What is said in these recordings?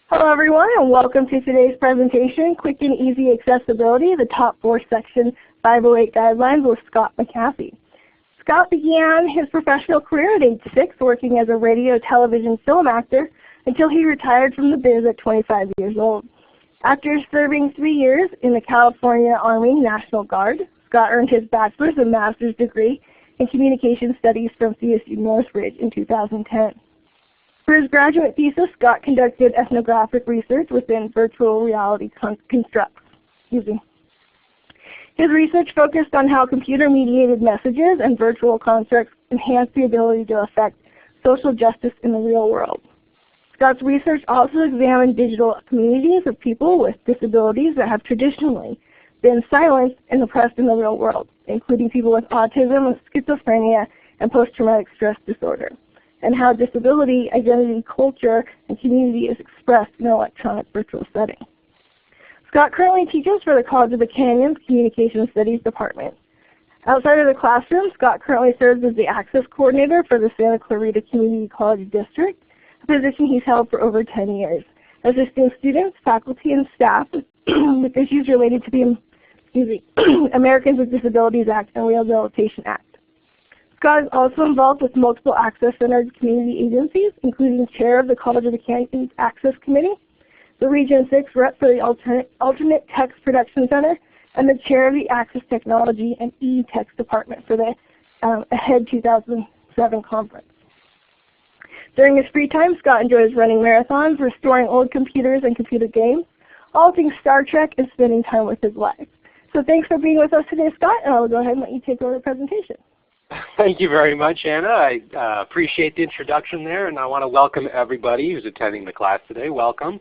Hello everyone and welcome to today's presentation, Quick and Easy Accessibility, the Top 4 Section 508 Guidelines with Scott McAfee. Scott began his professional career at age 6 working as a radio, television, film actor until he retired from the biz at 25 years old. After serving 3 years in the California Army National Guard, Scott earned his bachelor's and master's degree in communication studies from CSU Northridge in 2010. For his graduate thesis, Scott conducted ethnographic research within virtual reality constructs. His research focused on how computer-mediated messages and virtual constructs enhance the ability to affect social justice in the real world. Scott's research also examined digital communities of people with disabilities that have traditionally been silenced and oppressed in the real world, including people with autism, schizophrenia, and post-traumatic stress disorder, and how disability, identity, culture, and community is expressed in an electronic virtual setting. Scott currently teaches for the College of the Canyons Communication Studies Department. Outside of the classroom, Scott currently serves as the Access Coordinator for the Santa Clarita Community College District, a position he's held for over 10 years, assisting students, faculty, and staff with issues related to the Americans with Disabilities Act and Rehabilitation Act. Scott is also involved with multiple access-centered community agencies, including chair of the College of the Canyons Access Committee, the Region 6 rep for the Alternate Text Production Center, and the chair of the Access Technology and E-Text Department for the AHEAD 2007 conference. During his free time, Scott enjoys running marathons, restoring old computers and computer games, all things Star Trek, and spending time with his wife. So thanks for being with us today, Scott, and I'll go ahead and let you take over the presentation. Thank you very much, Anna. I appreciate the introduction there, and I want to welcome everybody who's attending the class today. Welcome.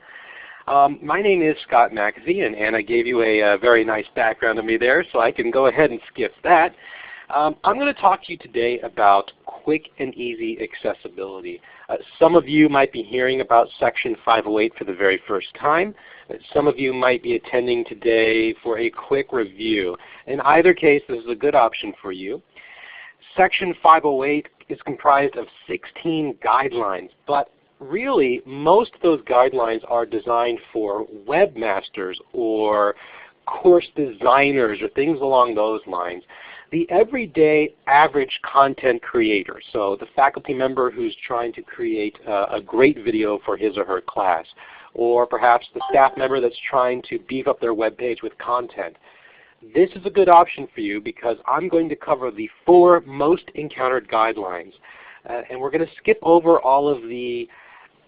My name is Scott McAfee, and Anna gave you a very nice background of me there, so I can go ahead and skip that. I'm going to talk to you today about quick and easy accessibility. Some of you might be hearing about Section 508 for the very first time. Some of you might be attending today for a quick review. In either case, this is a good option for you. Section 508 is comprised of 16 guidelines, but really most of those guidelines are designed for webmasters or course designers or things along those lines. The everyday average content creator, so the faculty member who's trying to create a great video for his or her class, or perhaps the staff member that's trying to beef up their web page with content. This is a good option for you because I'm going to cover the 4 most encountered guidelines. And we're going to skip over all of the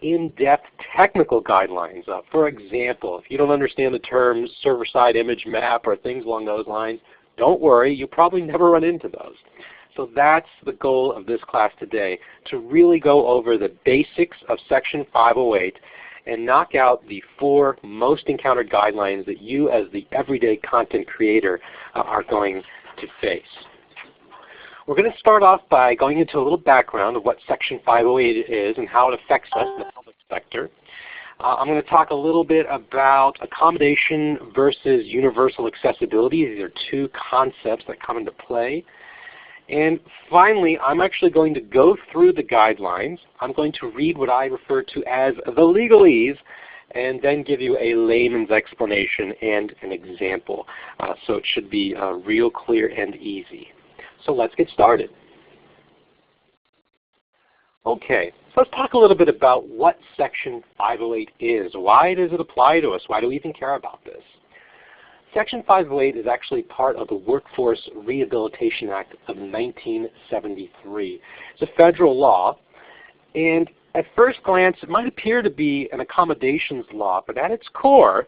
in-depth technical guidelines. For example, if you don't understand the terms server-side image map or things along those lines, don't worry, you probably never run into those. So that's the goal of this class today, to really go over the basics of Section 508 and knock out the 4 most encountered guidelines that you as the everyday content creator are going to face. We're going to start off by going into a little background of what Section 508 is and how it affects us in the public sector. I'm going to talk a little bit about accommodation versus universal accessibility. These are 2 concepts that come into play. And finally, I'm actually going to go through the guidelines. I'm going to read what I refer to as the legalese and then give you a layman's explanation and an example. So it should be real clear and easy. So let's get started. Okay, so let's talk a little bit about what Section 508 is. Why does it apply to us? Why do we even care about this? Section 508 is actually part of the Workforce Rehabilitation Act of 1973. It's a federal law, and at first glance it might appear to be an accommodations law, but at its core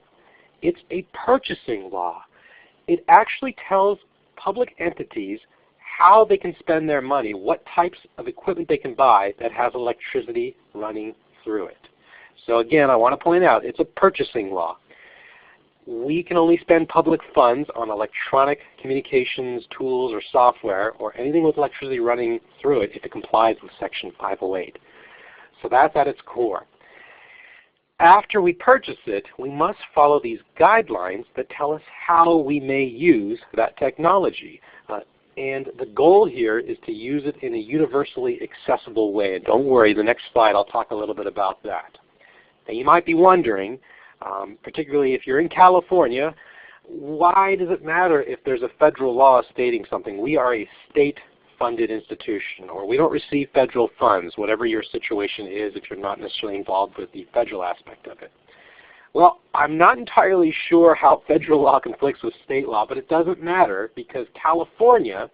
it's a purchasing law. It actually tells public entities how they can spend their money, what types of equipment they can buy that has electricity running through it. So again, I want to point out it's a purchasing law. We can only spend public funds on electronic communications tools or software or anything with electricity running through it if it complies with Section 508. So that's at its core. After we purchase it, we must follow these guidelines that tell us how we may use that technology. And the goal here is to use it in a universally accessible way. And don't worry, the next slide I'll talk a little bit about that. Now you might be wondering, particularly if you're in California, why does it matter if there's a federal law stating something? We are a state-funded institution, or we don't receive federal funds, whatever your situation is if you're not necessarily involved with the federal aspect of it. Well, I'm not entirely sure how federal law conflicts with state law, but it doesn't matter because California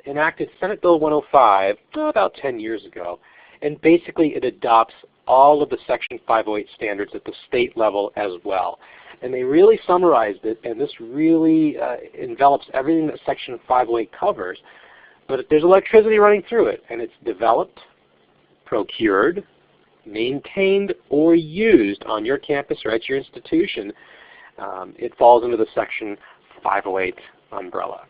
enacted Senate Bill 105 about 10 years ago, and basically it adopts all of the Section 508 standards at the state level as well. And they really summarized it, and this really envelops everything that Section 508 covers. But there's electricity running through it, and it's developed, procured, maintained, or used on your campus or at your institution. It falls under the Section 508 umbrella.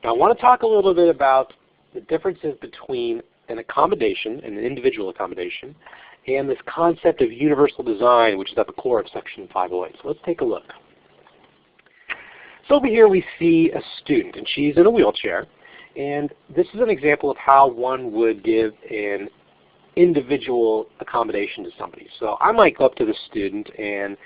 Now I want to talk a little bit about the differences between an accommodation, an individual accommodation, and this concept of universal design, which is at the core of Section 508. So let's take a look. So over here we see a student, and she's in a wheelchair. And this is an example of how one would give an individual accommodation to somebody. So I might go up to the student and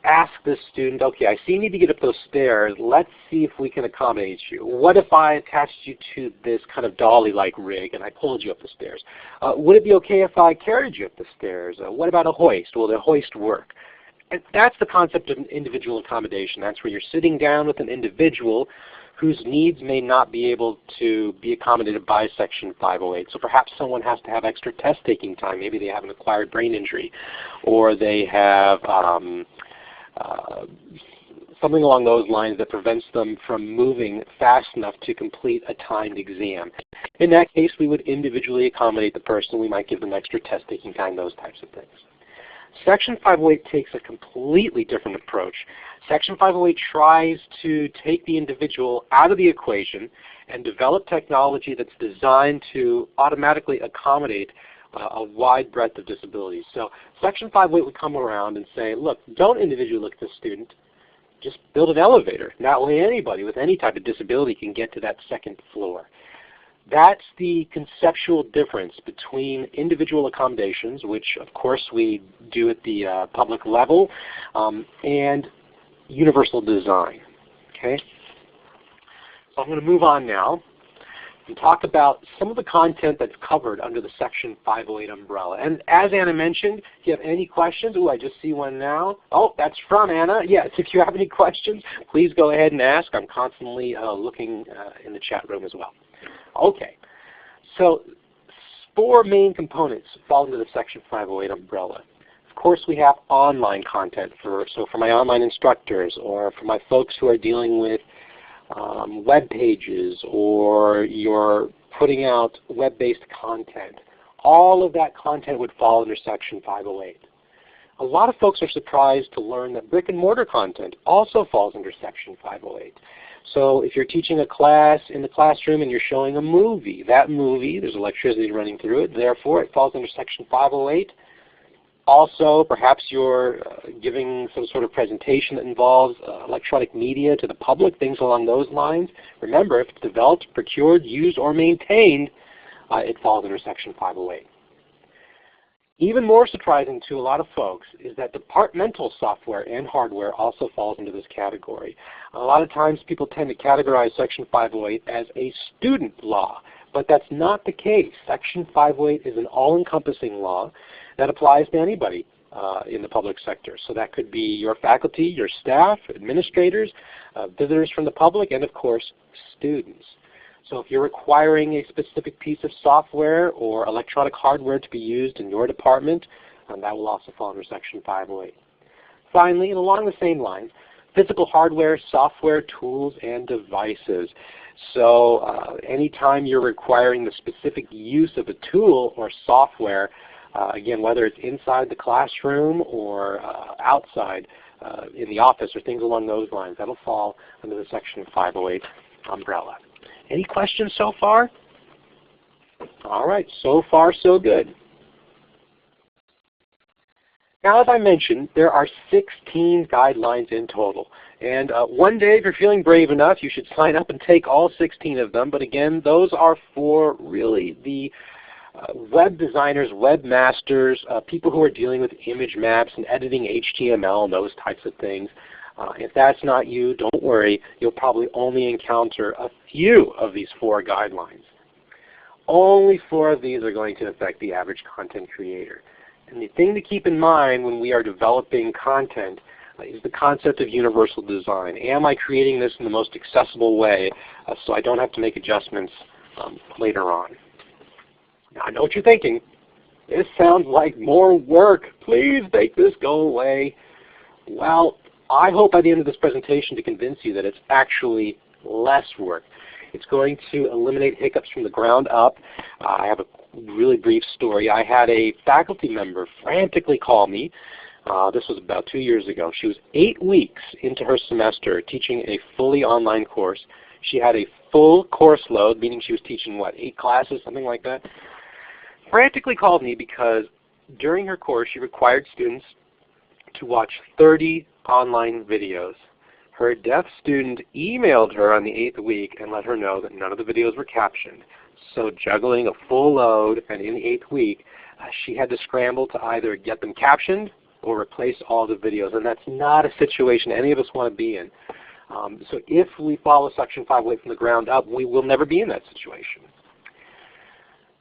ask this student, okay, I see you need to get up those stairs. Let's see if we can accommodate you. What if I attached you to this kind of dolly-like rig and I pulled you up the stairs? Would it be okay if I carried you up the stairs? What about a hoist? Will the hoist work? And that's the concept of an individual accommodation. That's where you're sitting down with an individual whose needs may not be able to be accommodated by Section 508. So perhaps someone has to have extra test-taking time. Maybe they have an acquired brain injury, or they have something along those lines that prevents them from moving fast enough to complete a timed exam. In that case, we would individually accommodate the person. We might give them extra test-taking time, those types of things. Section 508 takes a completely different approach. Section 508 tries to take the individual out of the equation and develop technology that's designed to automatically accommodate a wide breadth of disabilities. So Section 508 would come around and say, look, don't individually look at the student, just build an elevator. That way anybody with any type of disability can get to that second floor. That's the conceptual difference between individual accommodations, which of course we do at the public level, and universal design. Okay? So I'm going to move on now and talk about some of the content that's covered under the Section 508 umbrella. And as Anna mentioned, if you have any questions, I just see one now. Oh, that's from Anna. Yes, if you have any questions, please go ahead and ask. I'm constantly looking in the chat room as well. Okay, so 4 main components fall into the Section 508 umbrella. Of course, we have online content for my online instructors, or for my folks who are dealing with web pages, or you're putting out web-based content. All of that content would fall under Section 508. A lot of folks are surprised to learn that brick and mortar content also falls under Section 508. So if you're teaching a class in the classroom and you're showing a movie, that movie, there's electricity running through it, therefore it falls under Section 508. Also, perhaps you're giving some sort of presentation that involves electronic media to the public, things along those lines. Remember, if it's developed, procured, used, or maintained, it falls under Section 508. Even more surprising to a lot of folks is that departmental software and hardware also falls into this category. A lot of times people tend to categorize Section 508 as a student law, but that's not the case. Section 508 is an all-encompassing law that applies to anybody in the public sector. So that could be your faculty, your staff, administrators, visitors from the public, and of course, students. So if you're requiring a specific piece of software or electronic hardware to be used in your department, that will also fall under Section 508. Finally, and along the same lines, physical hardware, software, tools, and devices. So anytime you're requiring the specific use of a tool or software, again, whether it's inside the classroom or outside in the office or things along those lines, that'll fall under the Section 508 umbrella. Any questions so far? All right, so far so good. Now, as I mentioned, there are 16 guidelines in total. And one day, if you're feeling brave enough, you should sign up and take all 16 of them. But again, those are for really the web designers, webmasters, people who are dealing with image maps and editing HTML and those types of things. If that's not you, don't worry. You'll probably only encounter a few of these 4 guidelines. Only 4 of these are going to affect the average content creator. And the thing to keep in mind when we are developing content is the concept of universal design. Am I creating this in the most accessible way so I don't have to make adjustments later on? Now, I know what you're thinking. This sounds like more work. Please make this go away. Well, I hope by the end of this presentation to convince you that it's actually less work. It's going to eliminate hiccups from the ground up. I have a really brief story. I had a faculty member frantically call me. This was about 2 years ago. She was 8 weeks into her semester teaching a fully online course. She had a full course load, meaning she was teaching, what, 8 classes, something like that? Frantically called me because during her course she required students to watch 30 online videos. Her deaf student emailed her on the 8th week and let her know that none of the videos were captioned. So juggling a full load, and in the 8th week, she had to scramble to either get them captioned or replace all the videos. And that's not a situation any of us want to be in. So if we follow Section 508 from the ground up, we will never be in that situation.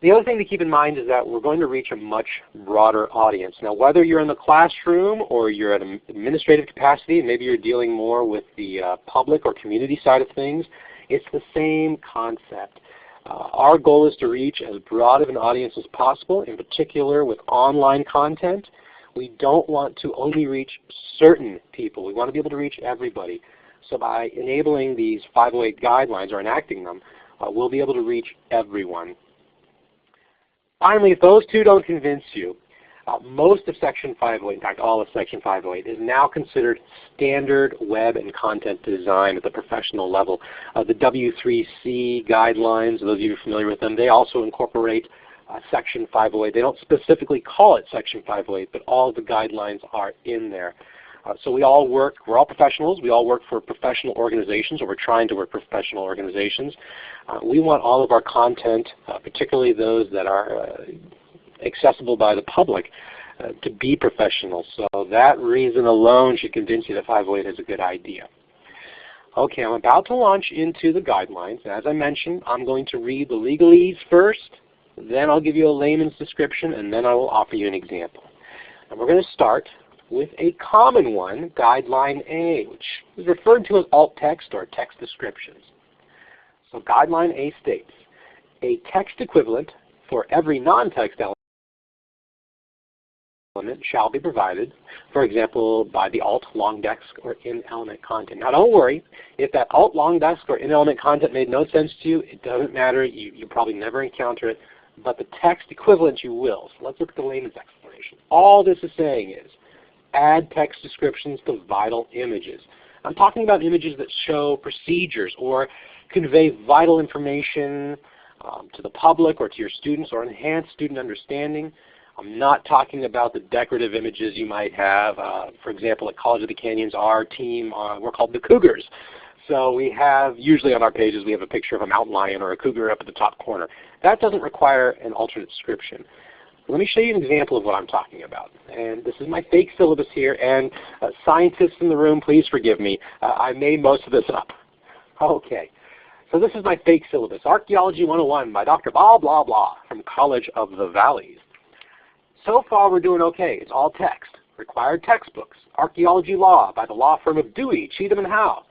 The other thing to keep in mind is that we're going to reach a much broader audience. Now, whether you're in the classroom or you're at an administrative capacity, maybe you're dealing more with the public or community side of things, it's the same concept. Our goal is to reach as broad of an audience as possible, in particular with online content. We don't want to only reach certain people. We want to be able to reach everybody. So by enabling these 508 guidelines or enacting them, we'll be able to reach everyone. Finally, if those two don't convince you, most of Section 508, in fact all of Section 508, is now considered standard web and content design at the professional level. The W3C guidelines, those of you familiar with them, they also incorporate Section 508. They don't specifically call it Section 508, but all of the guidelines are in there. So we all work, we're all professionals, we all work for professional organizations, or we're trying to work for professional organizations. We want all of our content, particularly those that are accessible by the public, to be professional. So that reason alone should convince you that 508 is a good idea. Okay, I'm about to launch into the guidelines. As I mentioned, I'm going to read the legalese first, then I'll give you a layman's description, and then I will offer you an example. And we're going to start with a common one, Guideline A, which is referred to as alt text or text descriptions. So Guideline A states, a text equivalent for every non-text element shall be provided, for example, by the alt, long text, or in-element content. Now don't worry, if that alt, long text, or in-element content made no sense to you, it doesn't matter, you probably never encounter it, but the text equivalent you will. So let's look at the layman's explanation. All this is saying is, add text descriptions to vital images. I'm talking about images that show procedures or convey vital information to the public or to your students or enhance student understanding. I'm not talking about the decorative images you might have. For example, at College of the Canyons, our team, we're called the Cougars. So we have, usually on our pages, we have a picture of a mountain lion or a cougar up at the top corner. That doesn't require an alternate description. Let me show you an example of what I'm talking about. And this is my fake syllabus here, and scientists in the room, please forgive me. I made most of this up. Okay, so this is my fake syllabus, Archaeology 101 by Dr. Blah, blah, blah from College of the Valleys. So far we're doing okay. It's all text. Required textbooks. Archaeology Law by the law firm of Dewey, Cheatham and Howe.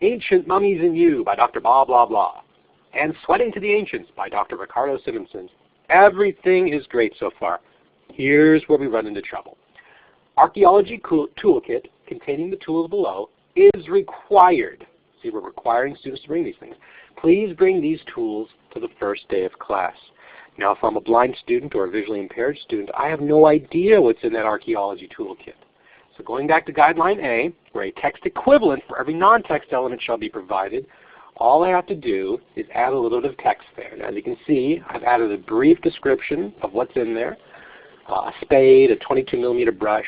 Ancient Mummies in You by Dr. Blah, blah, blah. And Sweating to the Ancients by Dr. Ricardo Simonson. Everything is great so far. Here's where we run into trouble. Archaeology Toolkit containing the tools below is required. See, we're requiring students to bring these things. Please bring these tools to the first day of class. Now, if I'm a blind student or a visually impaired student, I have no idea what's in that archaeology toolkit. So going back to Guideline A, where a text equivalent for every non-text element shall be provided, all I have to do is add a little bit of text there. And as you can see, I've added a brief description of what's in there. A spade, a 22mm brush,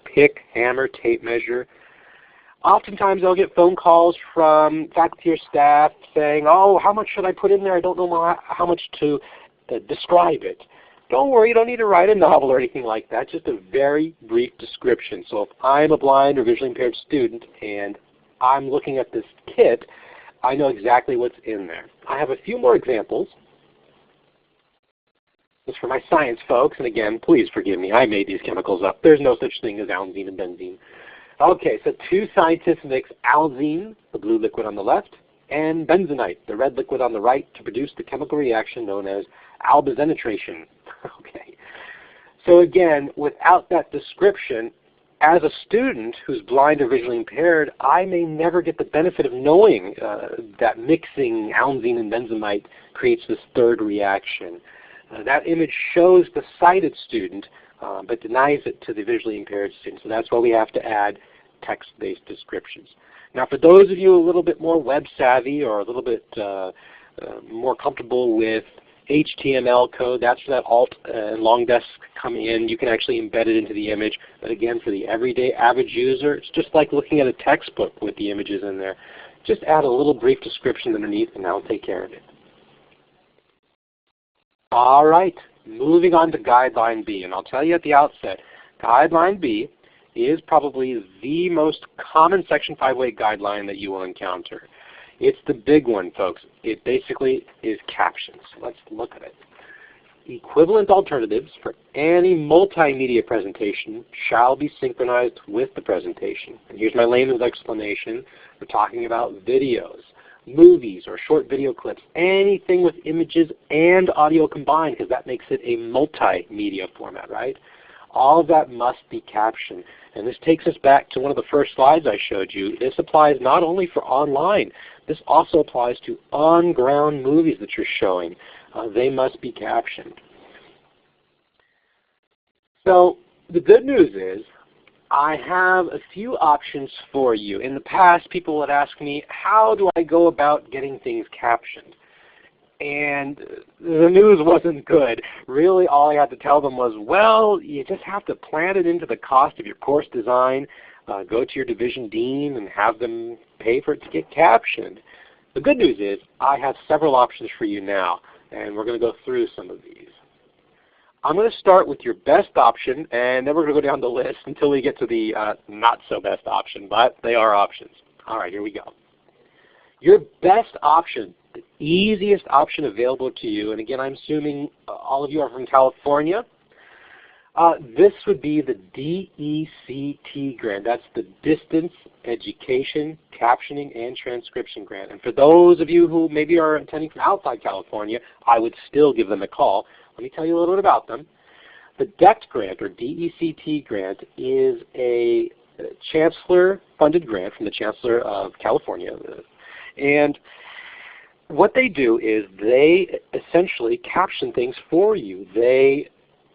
pick, hammer, tape measure. Oftentimes I'll get phone calls from faculty or staff saying, oh, how much should I put in there? I don't know how much to describe it. Don't worry, you don't need to write a novel or anything like that, just a very brief description. So if I'm a blind or visually impaired student and I'm looking at this kit, I know exactly what's in there. I have a few more examples. This is for my science folks, and again, please forgive me, I made these chemicals up. There's no such thing as alzine and benzene. Okay, so two scientists mix alzine, the blue liquid on the left, and benzenite, the red liquid on the right, to produce the chemical reaction known as albazenitration. Okay. So again, without that description, as a student who's blind or visually impaired, I may never get the benefit of knowing that mixing alzine and benzamite creates this third reaction. That image shows the sighted student, but denies it to the visually impaired student. So that's why we have to add text-based descriptions. Now for those of you a little bit more web savvy or a little bit more comfortable with HTML code, that's where that alt and long desk come in. You can actually embed it into the image. But again, for the everyday average user, it's just like looking at a textbook with the images in there. Just add a little brief description underneath and that'll take care of it. All right, moving on to Guideline B. And I'll tell you at the outset, Guideline B is probably the most common Section 508 guideline that you will encounter. It's the big one, folks. It basically is captions. Let's look at it. Equivalent alternatives for any multimedia presentation shall be synchronized with the presentation. And here's my layman's explanation. We're talking about videos, movies, or short video clips, anything with images and audio combined, because that makes it a multimedia format, right? All of that must be captioned. And this takes us back to one of the first slides I showed you. This applies not only for online, this also applies to on-ground movies that you're showing. They must be captioned. So the good news is I have a few options for you. In the past, people would ask me, how do I go about getting things captioned? And the news wasn't good. Really, all I had to tell them was, well, you just have to plan it into the cost of your course design, go to your division dean and have them pay for it to get captioned. The good news is I have several options for you now, and we're going to go through some of these. I'm going to start with your best option, and then we're going to go down the list until we get to the not so best option, but they are options. All right, here we go. Your best option, the easiest option available to you, and again, I'm assuming all of you are from California, this would be the DECT grant. That's the Distance Education Captioning and Transcription Grant. And for those of you who maybe are attending from outside California, I would still give them a call. Let me tell you a little bit about them. The DECT grant, or DECT grant, is a chancellor-funded grant from the Chancellor of California. And what they do is they essentially caption things for you.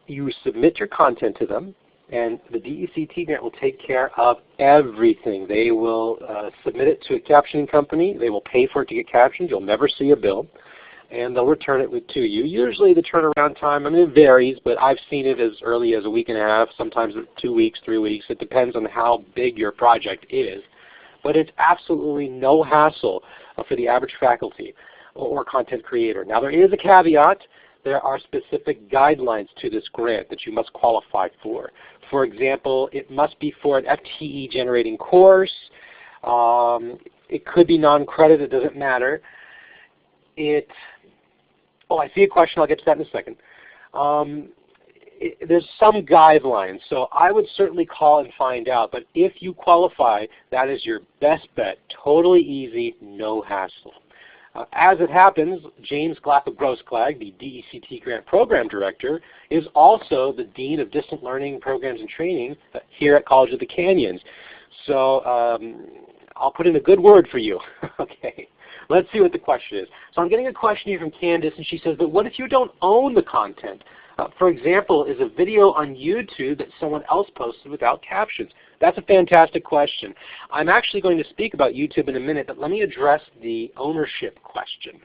You submit your content to them, and the DECT grant will take care of everything. They will submit it to a captioning company. They will pay for it to get captioned. You'll never see a bill, and they'll return it to you. Usually the turnaround time, I mean, it varies, but I've seen it as early as a week and a half, sometimes 2 weeks, 3 weeks. It depends on how big your project is. But it's absolutely no hassle for the average faculty or content creator. Now there is a caveat. There are specific guidelines to this grant that you must qualify for. For example, it must be for an FTE generating course. It could be non-credit, it doesn't matter. I see a question, I'll get to that in a second. There's some guidelines, so I would certainly call and find out, but if you qualify, that is your best bet. Totally easy, no hassle. As it happens, James Glaffa-Grossklag, the DECT Grant Program Director, is also the Dean of Distant Learning Programs and Training here at College of the Canyons. So I'll put in a good word for you. Okay, let's see what the question is. So I'm getting a question here from Candace, and she says, but what if you don't own the content? For example, is a video on YouTube that someone else posted without captions? That's a fantastic question. I'm actually going to speak about YouTube in a minute, but let me address the ownership question.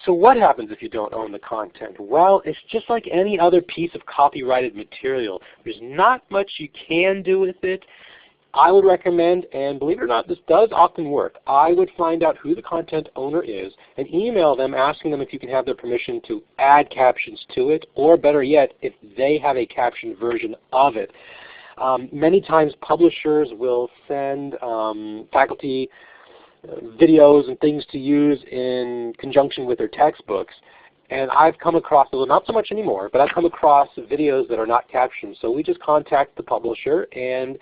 So what happens if you don't own the content? Well, it's just like any other piece of copyrighted material. There's not much you can do with it. I would recommend, and believe it or not, this does often work, I would find out who the content owner is and email them asking them if you can have their permission to add captions to it, or better yet, if they have a captioned version of it. Many times publishers will send faculty videos and things to use in conjunction with their textbooks. And I've come across, well, not so much anymore, but I've come across videos that are not captioned. So we just contact the publisher, and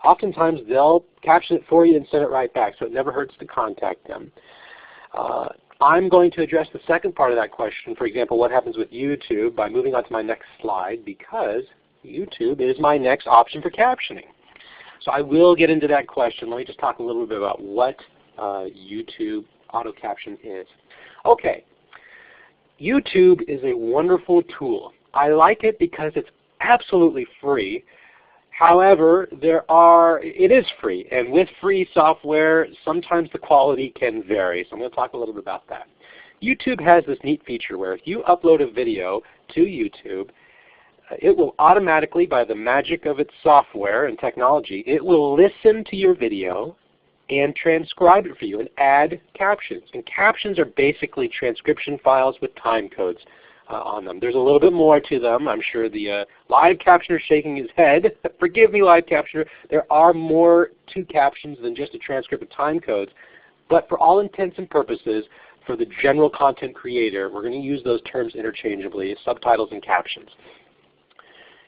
oftentimes they'll caption it for you and send it right back, so it never hurts to contact them. I'm going to address the second part of that question, for example, what happens with YouTube, by moving on to my next slide, because YouTube is my next option for captioning. So I will get into that question. Let me just talk a little bit about what YouTube auto caption is. Okay, YouTube is a wonderful tool. I like it because it's absolutely free. However, it is free, and with free software, sometimes the quality can vary. So I'm going to talk a little bit about that. YouTube has this neat feature where if you upload a video to YouTube, it will automatically, by the magic of its software and technology, it will listen to your video and transcribe it for you and add captions. And captions are basically transcription files with time codes on them. There's a little bit more to them. I'm sure the live captioner shaking his head. Forgive me, live captioner. There are more to captions than just a transcript of time codes. But for all intents and purposes, for the general content creator, we're going to use those terms interchangeably, subtitles and captions.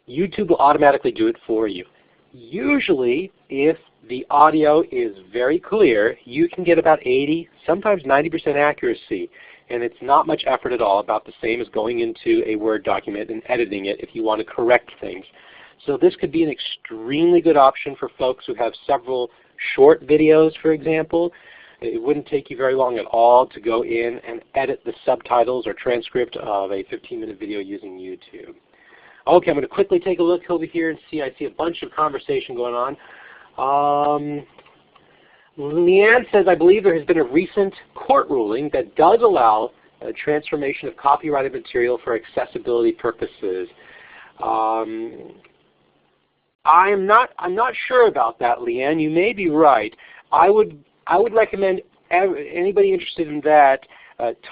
YouTube will automatically do it for you. Usually, if the audio is very clear, you can get about 80, sometimes 90% accuracy. And it's not much effort at all, about the same as going into a Word document and editing it if you want to correct things. So this could be an extremely good option for folks who have several short videos, for example. It wouldn't take you very long at all to go in and edit the subtitles or transcript of a 15-minute video using YouTube. Okay, I'm going to quickly take a look over here and see. I see a bunch of conversation going on. Leanne says, I believe there has been a recent court ruling that does allow a transformation of copyrighted material for accessibility purposes. I'm not sure about that, Leanne. You may be right. I would recommend anybody interested in that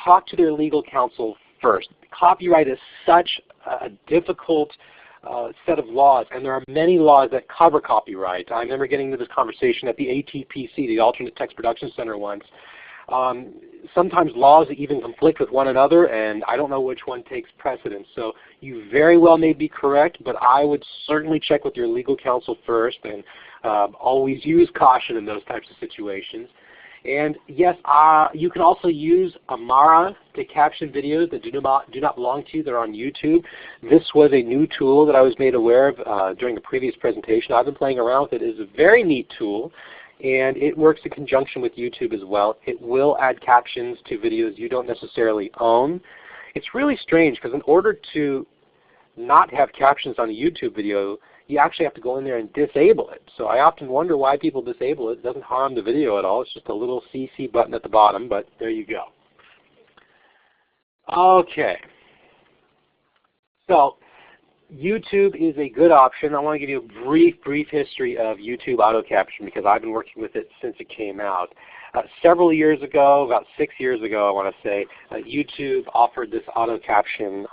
talk to their legal counsel first. Copyright is such a difficult set of laws, and there are many laws that cover copyright. I remember getting into this conversation at the ATPC, the Alternate Text Production Center, once. Sometimes laws even conflict with one another, and I don't know which one takes precedence. So you very well may be correct, but I would certainly check with your legal counsel first, and always use caution in those types of situations. And yes, you can also use Amara to caption videos that do not belong to you that are on YouTube. This was a new tool that I was made aware of during the previous presentation. I've been playing around with it. It is a very neat tool, and it works in conjunction with YouTube as well. It will add captions to videos you don't necessarily own. It's really strange because in order to not have captions on a YouTube video, you actually have to go in there and disable it. So I often wonder why people disable it. It doesn't harm the video at all. It's just a little CC button at the bottom, but there you go. Okay. So YouTube is a good option. I want to give you a brief history of YouTube auto caption because I've been working with it since it came out. Several years ago, about 6 years ago I want to say, YouTube offered this auto caption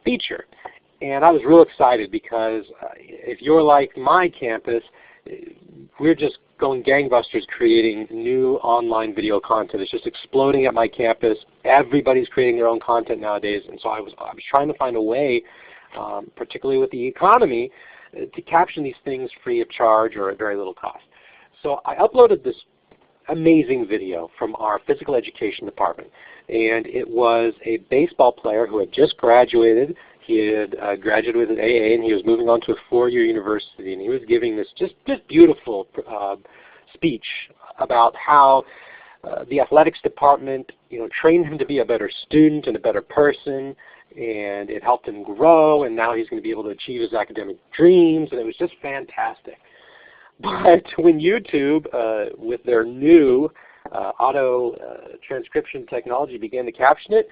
feature. And I was real excited because if you're like my campus, we're just going gangbusters creating new online video content. It's just exploding at my campus. Everybody's creating their own content nowadays. And so I was trying to find a way, particularly with the economy, to caption these things free of charge or at very little cost. So I uploaded this amazing video from our physical education department. And it was a baseball player who had just graduated. He had graduated with an AA, and he was moving on to a four-year university, and he was giving this just beautiful speech about how the athletics department, trained him to be a better student and a better person, and it helped him grow, and now he's going to be able to achieve his academic dreams, and it was just fantastic. But when YouTube, with their new auto transcription technology, began to caption it,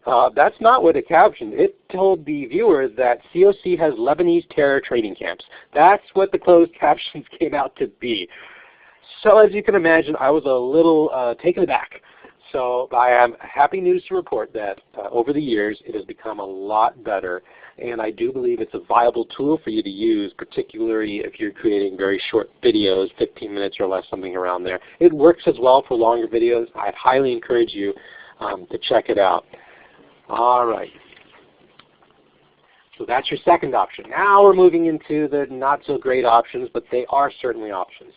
That's not what it captioned. It told the viewer that COC has Lebanese terror training camps. That's what the closed captions came out to be. So as you can imagine, I was a little taken aback. So I have happy news to report that over the years it has become a lot better, and I do believe it's a viable tool for you to use, particularly if you're creating very short videos, 15 minutes or less, something around there. It works as well for longer videos. I'd highly encourage you to check it out. All right. So that's your second option. Now we're moving into the not so great options, but they are certainly options.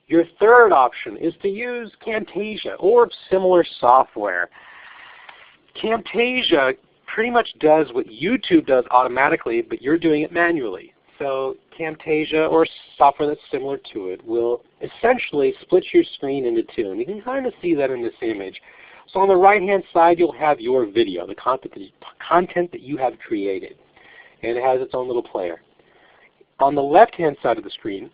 Your third option is to use Camtasia or similar software. Camtasia pretty much does what YouTube does automatically, but you're doing it manually. So Camtasia or software that's similar to it will essentially split your screen into two. And you can kind of see that in this image. So on the right-hand side, you'll have your video, the content that you have created. And it has its own little player. On the left-hand side of the screen,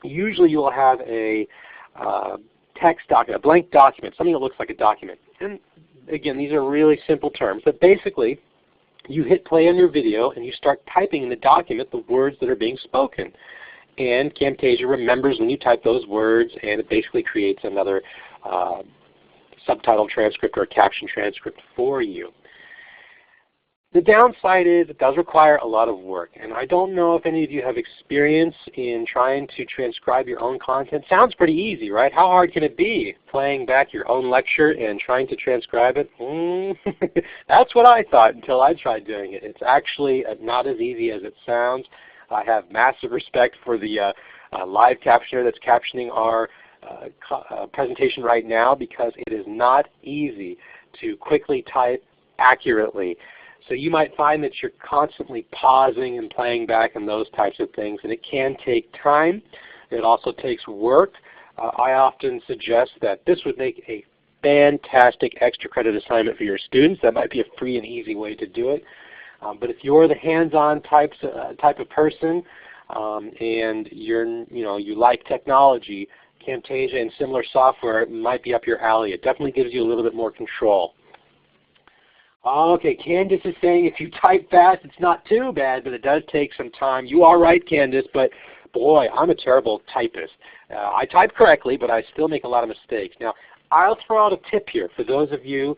usually you'll have a text document, a blank document, something that looks like a document. And again, these are really simple terms, but basically you hit play on your video and you start typing in the document the words that are being spoken. And Camtasia remembers when you type those words, and it basically creates another subtitle transcript or a caption transcript for you. The downside is it does require a lot of work, and I don't know if any of you have experience in trying to transcribe your own content. Sounds pretty easy, right? How hard can it be, playing back your own lecture and trying to transcribe it? That's what I thought until I tried doing it. It's actually not as easy as it sounds. I have massive respect for the live captioner that's captioning our presentation right now, because it is not easy to quickly type accurately. So you might find that you're constantly pausing and playing back and those types of things, and it can take time. It also takes work. I often suggest that this would make a fantastic extra credit assignment for your students. That might be a free and easy way to do it. But if you're the hands-on type of person and you like technology, Camtasia and similar software might be up your alley. It definitely gives you a little bit more control. Okay, Candace is saying if you type fast, it's not too bad, but it does take some time. You are right, Candace, but boy, I'm a terrible typist. I type correctly, but I still make a lot of mistakes. Now, I'll throw out a tip here for those of you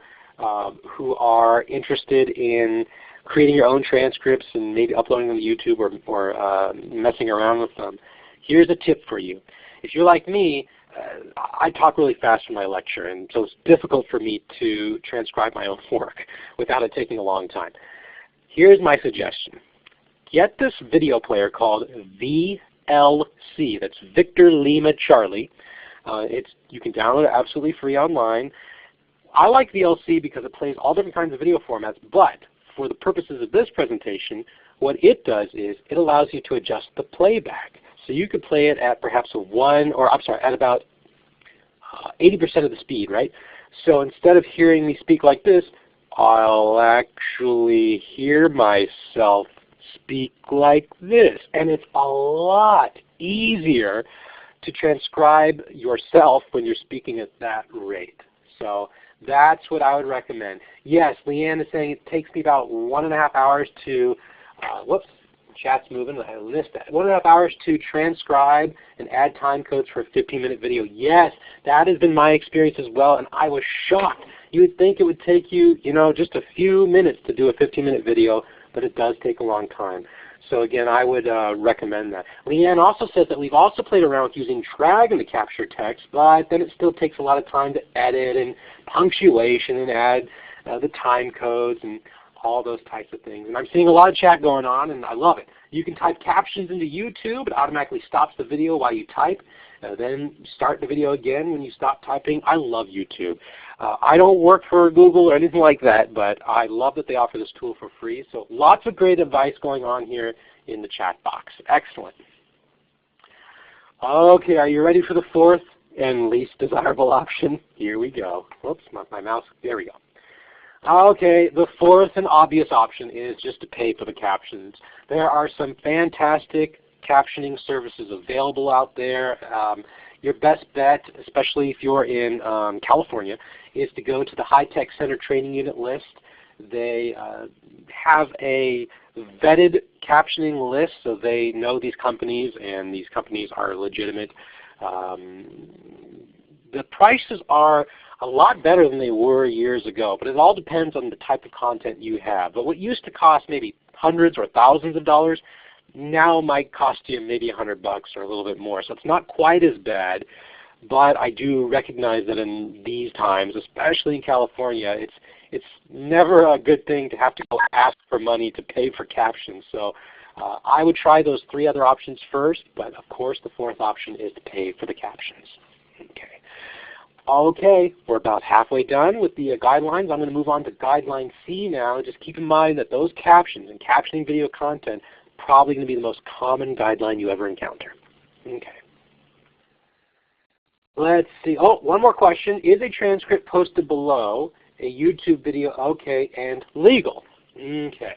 who are interested in creating your own transcripts and maybe uploading them to YouTube or messing around with them. Here's a tip for you. If you're like me, I talk really fast in my lecture, and so it's difficult for me to transcribe my own work without it taking a long time. Here's my suggestion. Get this video player called VLC. That's Victor Lima Charlie. You can download it absolutely free online. I like VLC because it plays all different kinds of video formats, but for the purposes of this presentation, what it does is it allows you to adjust the playback. So you could play it at perhaps at about 80% of the speed, right? So instead of hearing me speak like this, I'll actually hear myself speak like this. And it's a lot easier to transcribe yourself when you're speaking at that rate. So that's what I would recommend. Yes, Leanne is saying it takes me about 1.5 hours to, whoops, chat's moving, I missed that. 1.5 hours to transcribe and add time codes for a 15-minute video. Yes, that has been my experience as well, and I was shocked. You would think it would take you, just a few minutes to do a 15-minute video, but it does take a long time. So again, I would recommend that. Leanne also says that we've also played around with using Dragon to capture text, but then it still takes a lot of time to edit and punctuation and add the time codes and all those types of things. And I'm seeing a lot of chat going on, and I love it. You can type captions into YouTube. It automatically stops the video while you type. Then start the video again when you stop typing. I love YouTube. I don't work for Google or anything like that, but I love that they offer this tool for free. So lots of great advice going on here in the chat box. Excellent. Okay, are you ready for the fourth and least desirable option? Here we go. Whoops, my mouse. There we go. Okay, the fourth and obvious option is just to pay for the captions. There are some fantastic captioning services available out there. Your best bet, especially if you're in California, is to go to the High Tech Center Training Unit list. They have a vetted captioning list, so they know these companies, and these companies are legitimate. The prices are a lot better than they were years ago, but it all depends on the type of content you have. But what used to cost maybe hundreds or thousands of dollars now might cost you maybe $100 or a little bit more. So it's not quite as bad, but I do recognize that in these times, especially in California, it's never a good thing to have to go ask for money to pay for captions. So I would try those 3 other options first, but of course the 4th option is to pay for the captions. Okay, we're about halfway done with the guidelines. I'm going to move on to Guideline C now. Just keep in mind that those captions and captioning video content are probably going to be the most common guideline you ever encounter. Okay. Let's see. Oh, one more question. Is a transcript posted below a YouTube video okay and legal? Okay.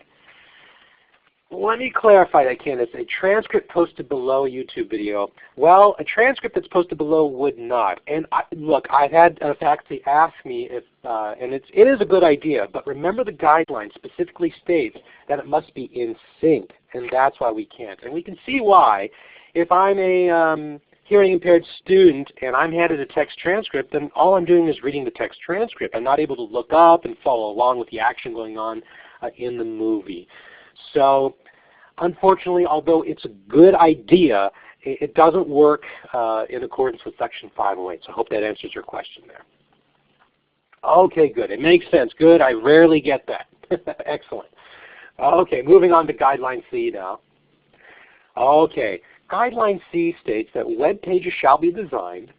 Let me clarify that, Candace. A transcript posted below a YouTube video. Well, a transcript that's posted below would not. And look, I've had faculty ask me if, and it is a good idea, but remember the guideline specifically states that it must be in sync, and that's why we can't. And we can see why. If I'm a hearing impaired student and I'm handed a text transcript, then all I'm doing is reading the text transcript. I'm not able to look up and follow along with the action going on in the movie. So unfortunately, although it's a good idea, it doesn't work in accordance with Section 508. So I hope that answers your question there. Okay, good. It makes sense. Good. I rarely get that. Excellent. Okay, moving on to Guideline C now. Okay, Guideline C states that web pages shall be designed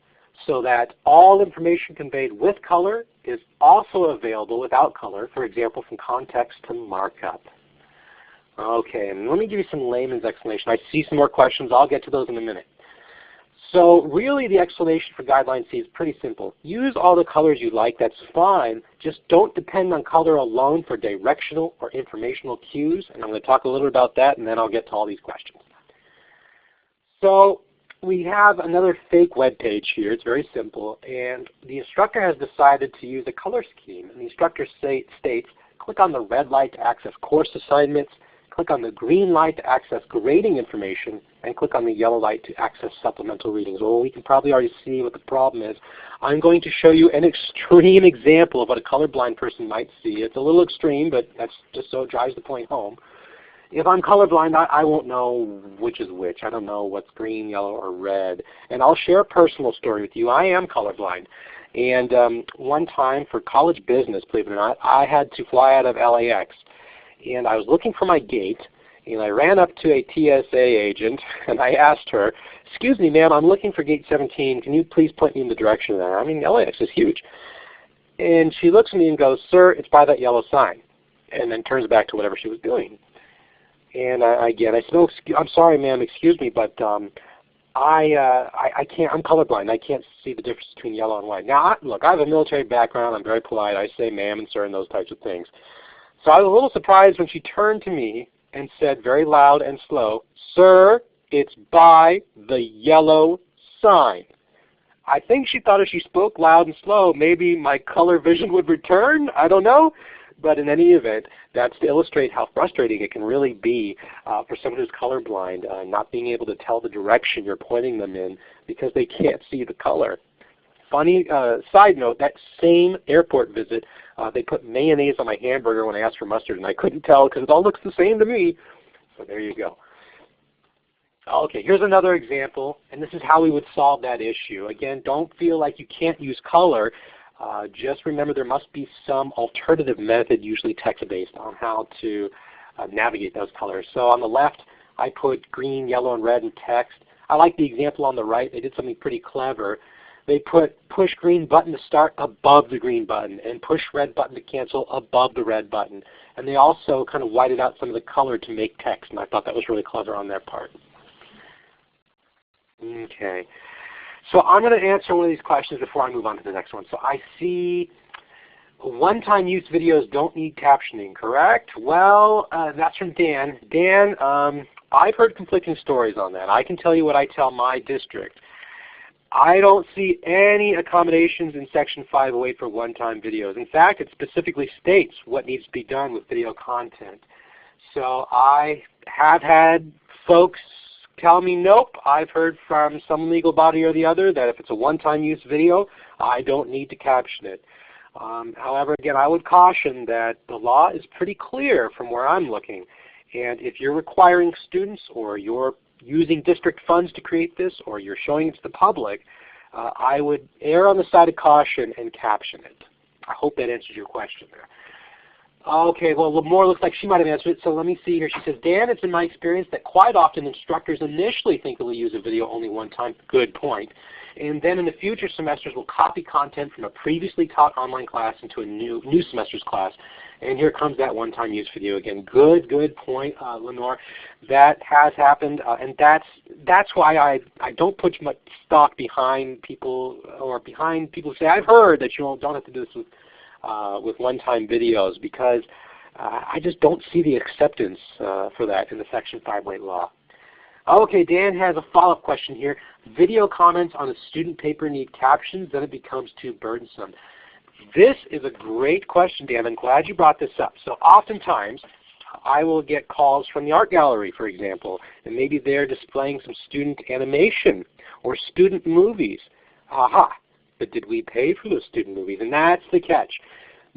so that all information conveyed with color is also available without color, for example, from context to markup. Okay, and let me give you some layman's explanation. I see some more questions. I'll get to those in a minute. So really the explanation for Guideline C is pretty simple. Use all the colors you like. That's fine. Just don't depend on color alone for directional or informational cues. And I'm going to talk a little bit about that, and then I'll get to all these questions. So we have another fake web page here. It's very simple. And the instructor has decided to use a color scheme. And the instructor states, click on the red light to access course assignments, click on the green light to access grading information, and click on the yellow light to access supplemental readings. Well, we can probably already see what the problem is. I'm going to show you an extreme example of what a colorblind person might see. It's a little extreme, but that's just so it drives the point home. If I'm colorblind, I won't know which is which. I don't know what's green, yellow, or red. And I'll share a personal story with you. I am colorblind. And one time for college business, believe it or not, I had to fly out of LAX. And I was looking for my gate, and I ran up to a TSA agent, and I asked her, excuse me, ma'am, I'm looking for gate 17. Can you please point me in the direction of that? I mean, LAX is huge. And she looks at me and goes, sir, it's by that yellow sign, and then turns back to whatever she was doing. And I said, oh, I'm sorry, ma'am, excuse me, but I can't, I'm colorblind. I can't see the difference between yellow and white. Now, look, I have a military background. I'm very polite. I say ma'am and sir and those types of things. So I was a little surprised when she turned to me and said very loud and slow, sir, it's by the yellow sign. I think she thought if she spoke loud and slow, maybe my color vision would return. I don't know. But in any event, that's to illustrate how frustrating it can really be for someone who's colorblind, not being able to tell the direction you're pointing them in because they can't see the color. Funny side note, that same airport visit, they put mayonnaise on my hamburger when I asked for mustard, and I couldn't tell because it all looks the same to me. So there you go. Okay, here's another example, and this is how we would solve that issue. Again, don't feel like you can't use color. Just remember there must be some alternative method, usually text-based, on how to navigate those colors. So on the left, I put green, yellow, and red in text. I like the example on the right. They did something pretty clever. They put push green button to start above the green button and push red button to cancel above the red button. And they also kind of whited out some of the color to make text, and I thought that was really clever on their part. Okay. So I'm going to answer one of these questions before I move on to the next one. So I see one-time use videos don't need captioning, correct? Well, that's from Dan. Dan, I've heard conflicting stories on that. I can tell you what I tell my district. I don't see any accommodations in Section 508 for one-time videos. In fact, it specifically states what needs to be done with video content. So I have had folks tell me, nope. I've heard from some legal body or the other that if it's a one-time use video, I don't need to caption it. However, again, I would caution that the law is pretty clear from where I'm looking. And if you're requiring students, or you're using district funds to create this, or you're showing it to the public, I would err on the side of caution and caption it. I hope that answers your question there. Okay, well, Lamore looks like she might have answered it, so let me see here. She says, Dan, it's in my experience that quite often instructors initially think they'll use a video only one time. Good point. And then in the future semesters will copy content from a previously taught online class into a new semester's class. And here comes that one-time use video again. Good point, Lenore. That has happened, and that's why I don't put much stock behind people, or behind people who say, I've heard that you don't have to do this with one-time videos, because I just don't see the acceptance for that in the Section 508 law. Okay, Dan has a follow-up question here. Video comments on a student paper need captions, then it becomes too burdensome. This is a great question, Dan. I'm glad you brought this up. So oftentimes, I will get calls from the art gallery, for example, and maybe they're displaying some student animation or student movies. Aha, but did we pay for those student movies? And that's the catch.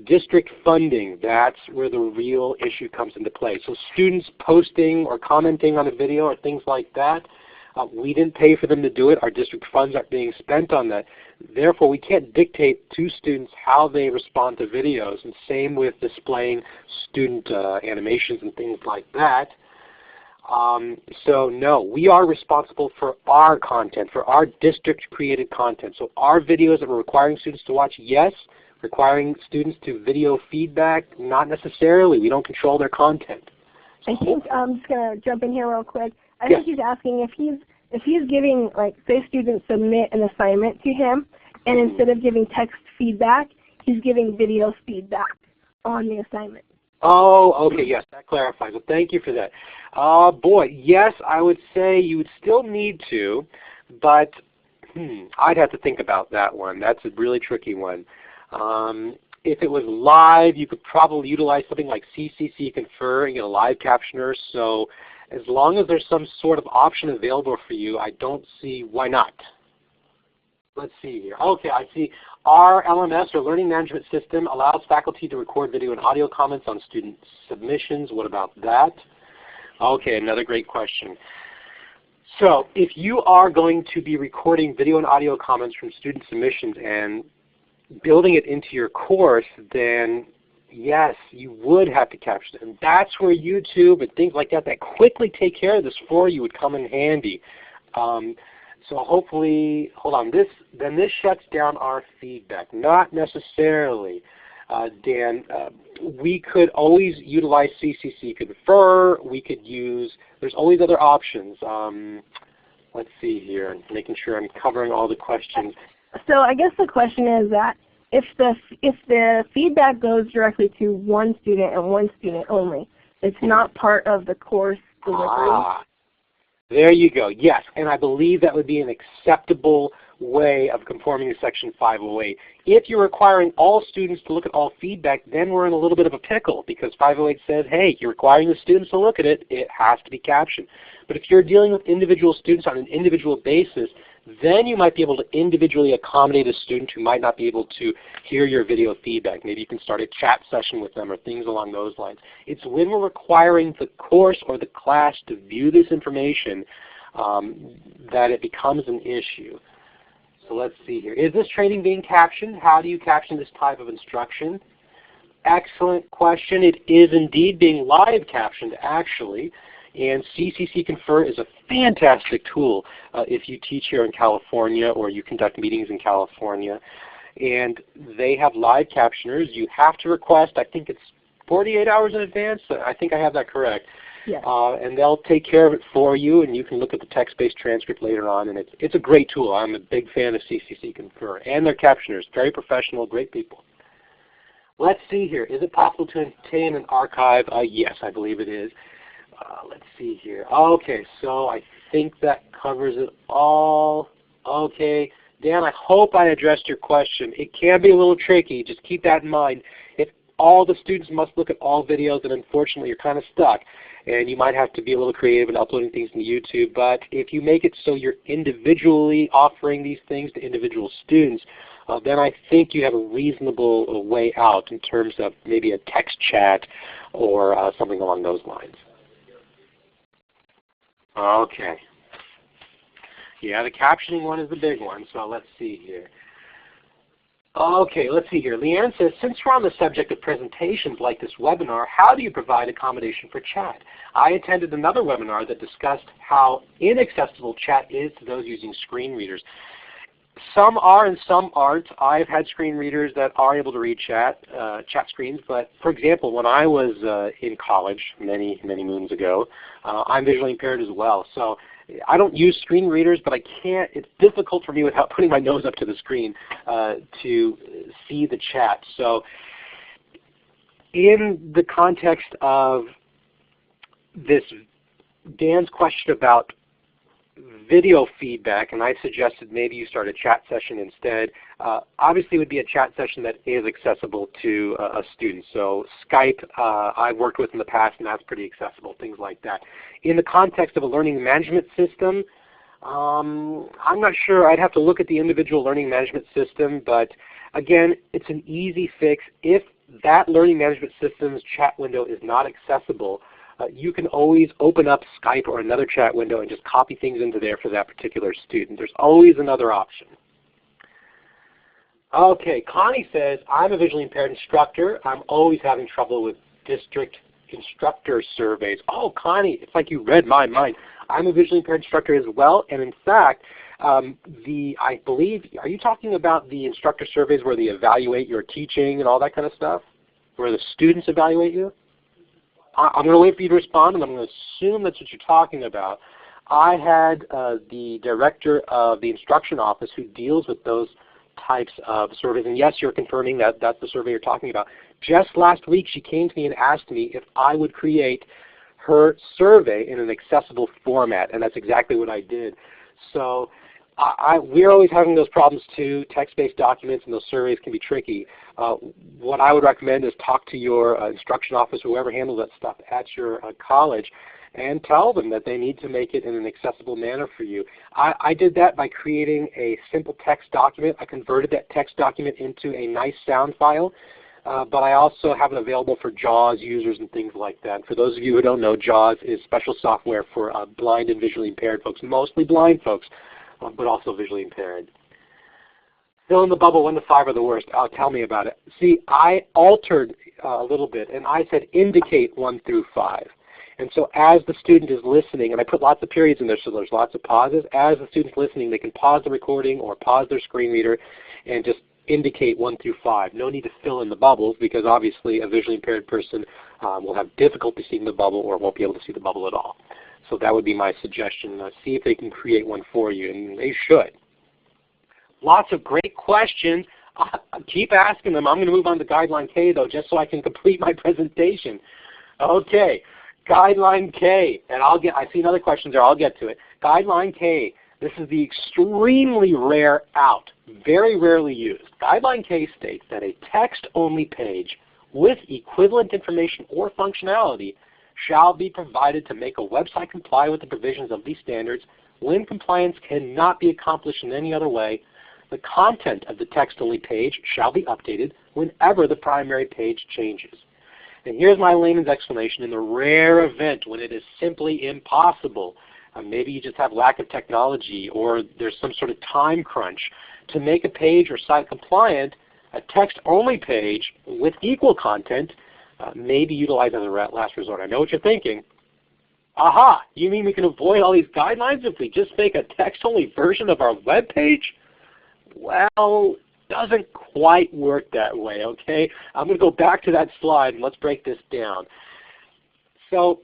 District funding, that's where the real issue comes into play. So students posting or commenting on a video or things like that, we didn't pay for them to do it. Our district funds aren't being spent on that. Therefore, we can't dictate to students how they respond to videos, and same with displaying student animations and things like that. So no, we are responsible for our content, for our district-created content. So our videos that we're requiring students to watch, yes. Requiring students to video feedback, not necessarily. We don't control their content. I think I'm just going to jump in here real quick. I think he's asking if he's giving, like, say students submit an assignment to him, and instead of giving text feedback, he's giving video feedback on the assignment. Oh, okay, yes, that clarifies it. Thank you for that. Boy, yes, I would say you would still need to, but I'd have to think about that one. That's a really tricky one. If it was live, you could probably utilize something like CCC Confer and get a live captioner. So as long as there's some sort of option available for you, I don't see why not. Let's see here. Okay, I see our LMS, or Learning Management System, allows faculty to record video and audio comments on student submissions. What about that? Okay, another great question. So if you are going to be recording video and audio comments from student submissions and building it into your course, then yes, you would have to caption it. And that's where YouTube and things like that quickly take care of this for you would come in handy. So hopefully, hold on, this shuts down our feedback. Not necessarily, Dan. We could always utilize CCC Confer. We could use, there's always other options. Let's see here, making sure I'm covering all the questions. So I guess the question is that if the feedback goes directly to one student and one student only, it's not part of the course delivery. There you go. Yes, and I believe that would be an acceptable way of conforming to Section 508. If you're requiring all students to look at all feedback, then we're in a little bit of a pickle, because 508 says, hey, you're requiring the students to look at it, it has to be captioned. But if you're dealing with individual students on an individual basis, then you might be able to individually accommodate a student who might not be able to hear your video feedback. Maybe you can start a chat session with them or things along those lines. It's when we're requiring the course or the class to view this information that it becomes an issue. So let's see here. Is this training being captioned? How do you caption this type of instruction? Excellent question. It is indeed being live captioned, actually. And CCC Confer is a fantastic tool if you teach here in California or you conduct meetings in California. And they have live captioners. You have to request, I think it's 48 hours in advance. I think I have that correct. Yes. And they'll take care of it for you, and you can look at the text-based transcript later on. And it's a great tool. I'm a big fan of CCC Confer. And their captioners, very professional, great people. Let's see here. Is it possible to obtain an archive? Yes, I believe it is. Let's see here. Okay, so I think that covers it all. Okay, Dan, I hope I addressed your question. It can be a little tricky. Just keep that in mind. If all the students must look at all videos, then unfortunately you're kind of stuck. And you might have to be a little creative in uploading things to YouTube. But if you make it so you're individually offering these things to individual students, then I think you have a reasonable way out in terms of maybe a text chat or something along those lines. Okay. Yeah, the captioning one is the big one, so let's see here. Okay, let's see here. Leanne says, since we're on the subject of presentations like this webinar, how do you provide accommodation for chat? I attended another webinar that discussed how inaccessible chat is to those using screen readers. Some are and some aren't. I've had screen readers that are able to read chat screens, but for example, when I was in college many moons ago, I'm visually impaired as well. So I don't use screen readers, but I can't, it's difficult for me without putting my nose up to the screen to see the chat. So in the context of this, Dan's question about video feedback, and I suggested maybe you start a chat session instead. Obviously it would be a chat session that is accessible to a student. So Skype I've worked with in the past, and that's pretty accessible, things like that. In the context of a learning management system, I'm not sure. I'd have to look at the individual learning management system, but again, it's an easy fix. If that learning management system's chat window is not accessible, you can always open up Skype or another chat window and just copy things into there for that particular student. There's always another option. Okay, Connie says, I'm a visually impaired instructor. I'm always having trouble with district instructor surveys. Oh, Connie, it's like you read my mind. I'm a visually impaired instructor as well, and in fact, I believe, are you talking about the instructor surveys where they evaluate your teaching and all that kind of stuff? Where the students evaluate you? I'm going to wait for you to respond, and I'm going to assume that's what you're talking about. I had the director of the instruction office who deals with those types of surveys, and yes, you're confirming that that's the survey you're talking about. Just last week she came to me and asked me if I would create her survey in an accessible format, and that's exactly what I did. So we're always having those problems too. Text-based documents and those surveys can be tricky. What I would recommend is talk to your instruction office, whoever handles that stuff at your college, and tell them that they need to make it in an accessible manner for you. I did that by creating a simple text document. I converted that text document into a nice sound file, but I also have it available for JAWS users and things like that. For those of you who don't know, JAWS is special software for blind and visually impaired folks, mostly blind folks, but also visually impaired. Fill in the bubble 1 to 5 are the worst. Tell me about it. See, I altered a little bit, and I said indicate 1 through 5. And so as the student is listening, and I put lots of periods in there so there's lots of pauses, as the student's listening, they can pause the recording or pause their screen reader and just indicate 1 through 5. No need to fill in the bubbles because obviously a visually impaired person will have difficulty seeing the bubble or won't be able to see the bubble at all. So that would be my suggestion. See if they can create one for you, and they should. Lots of great questions. Keep asking them. I'm going to move on to Guideline K, though, just so I can complete my presentation. Okay, Guideline K, and I see another question there. I'll get to it. Guideline K. This is the extremely rare out, very rarely used. Guideline K states that a text-only page with equivalent information or functionality shall be provided to make a website comply with the provisions of these standards. When compliance cannot be accomplished in any other way, the content of the text-only page shall be updated whenever the primary page changes. And here's my layman's explanation. In the rare event when it is simply impossible, maybe you just have lack of technology or there's some sort of time crunch, to make a page or site compliant, a text-only page with equal content may be utilized as a last resort. I know what you're thinking. Aha! You mean we can avoid all these guidelines if we just make a text-only version of our web page? Well, doesn't quite work that way, okay? I'm going to go back to that slide and let's break this down. So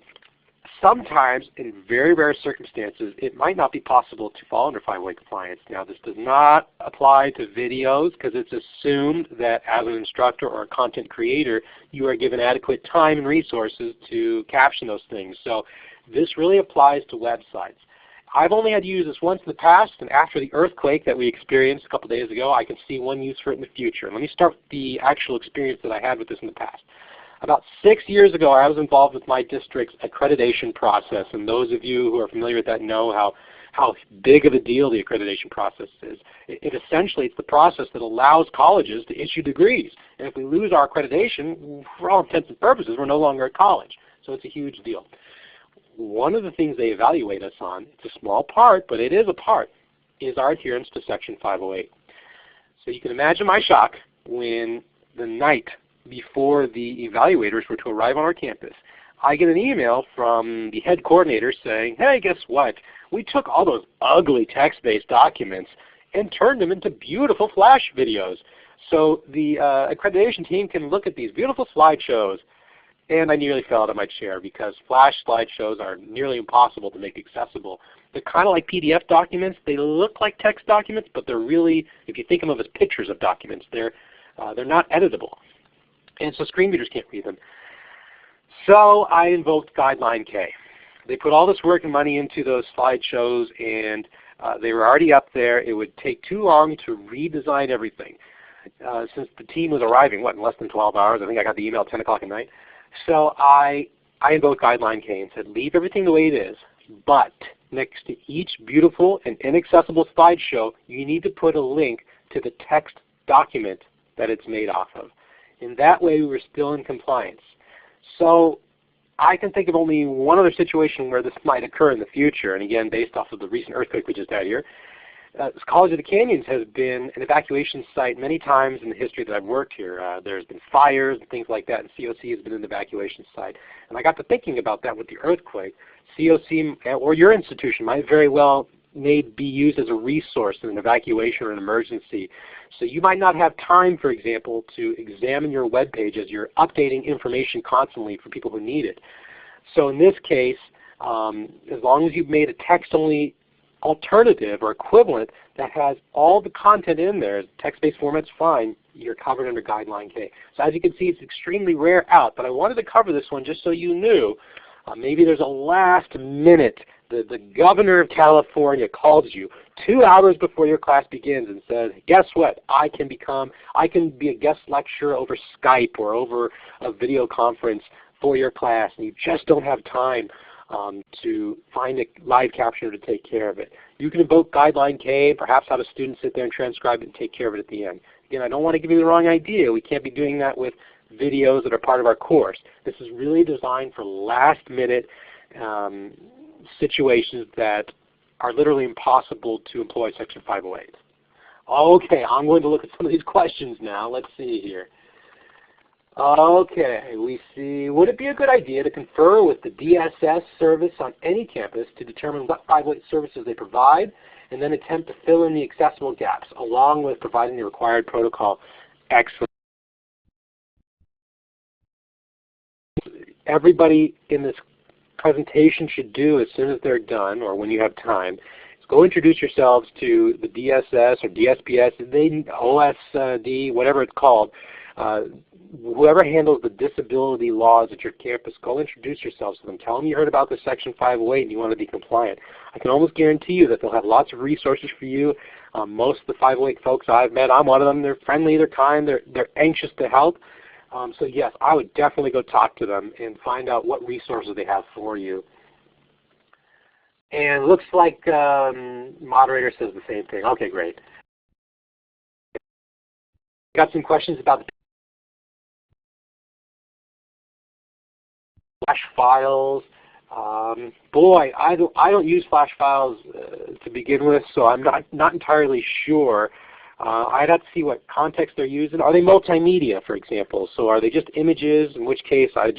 sometimes, in very rare circumstances, it might not be possible to fall under 5-way compliance. Now, this does not apply to videos because it's assumed that as an instructor or a content creator, you are given adequate time and resources to caption those things. So this really applies to websites. I've only had to use this once in the past, and after the earthquake that we experienced a couple days ago, I can see one use for it in the future. Let me start with the actual experience that I had with this in the past. About 6 years ago, I was involved with my district's accreditation process, and those of you who are familiar with that know how big of a deal the accreditation process is. Essentially, it's the process that allows colleges to issue degrees. And if we lose our accreditation, for all intents and purposes, we're no longer at college. So it's a huge deal. One of the things they evaluate us on, it's a small part, but it is a part, is our adherence to Section 508. So you can imagine my shock when the night before the evaluators were to arrive on our campus, I get an email from the head coordinator saying, hey, guess what? We took all those ugly text-based documents and turned them into beautiful flash videos. So the accreditation team can look at these beautiful slideshows. And I nearly fell out of my chair because flash slideshows are nearly impossible to make accessible. They're kind of like PDF documents. They look like text documents, but they're really, if you think of them as pictures of documents, they're not editable. And so screen readers can't read them. So I invoked Guideline K. They put all this work and money into those slideshows, and they were already up there. It would take too long to redesign everything. Since the team was arriving, in less than 12 hours? I think I got the email at 10 o'clock at night. So I invoked Guideline K and said, leave everything the way it is, but next to each beautiful and inaccessible slideshow, you need to put a link to the text document that it's made off of. In that way, we were still in compliance. So I can think of only one other situation where this might occur in the future, and again, based off of the recent earthquake we just had here. College of the Canyons has been an evacuation site many times in the history that I've worked here. There's been fires and things like that, and COC has been an evacuation site. And I got to thinking about that with the earthquake. COC or your institution might very well be used as a resource in an evacuation or an emergency. So you might not have time, for example, to examine your web page as you're updating information constantly for people who need it. So in this case, as long as you've made a text-only alternative or equivalent that has all the content in there, text-based format's fine, you're covered under Guideline K. So as you can see, it's extremely rare out, but I wanted to cover this one just so you knew. Maybe there's a last minute, the governor of California calls you 2 hours before your class begins and says, guess what, I can be a guest lecturer over Skype or over a video conference for your class, and you just don't have time to find a live captioner to take care of it. You can invoke Guideline K, perhaps have a student sit there and transcribe it and take care of it at the end. Again, I don't want to give you the wrong idea. We can't be doing that with videos that are part of our course. This is really designed for last-minute situations that are literally impossible to employ Section 508. Okay, I'm going to look at some of these questions now. Let's see here. Okay, we see, would it be a good idea to confer with the DSS service on any campus to determine what 508 services they provide and then attempt to fill in the accessible gaps along with providing the required protocol? Excellent. Everybody in this presentation should do as soon as they're done or when you have time is go introduce yourselves to the DSS or DSPS, OSD, whatever it's called. Whoever handles the disability laws at your campus, go introduce yourselves to them. Tell them you heard about the Section 508 and you want to be compliant. I can almost guarantee you that they'll have lots of resources for you. Most of the 508 folks I've met, I'm one of them. They're friendly, they're kind, they're anxious to help. So yes, I would definitely go talk to them and find out what resources they have for you. And it looks like moderator says the same thing. Okay, great. Got some questions about the flash files. Boy, I don't use flash files to begin with, so I'm not entirely sure. I'd have to see what context they're using. Are they multimedia, for example? So are they just images? In which case, I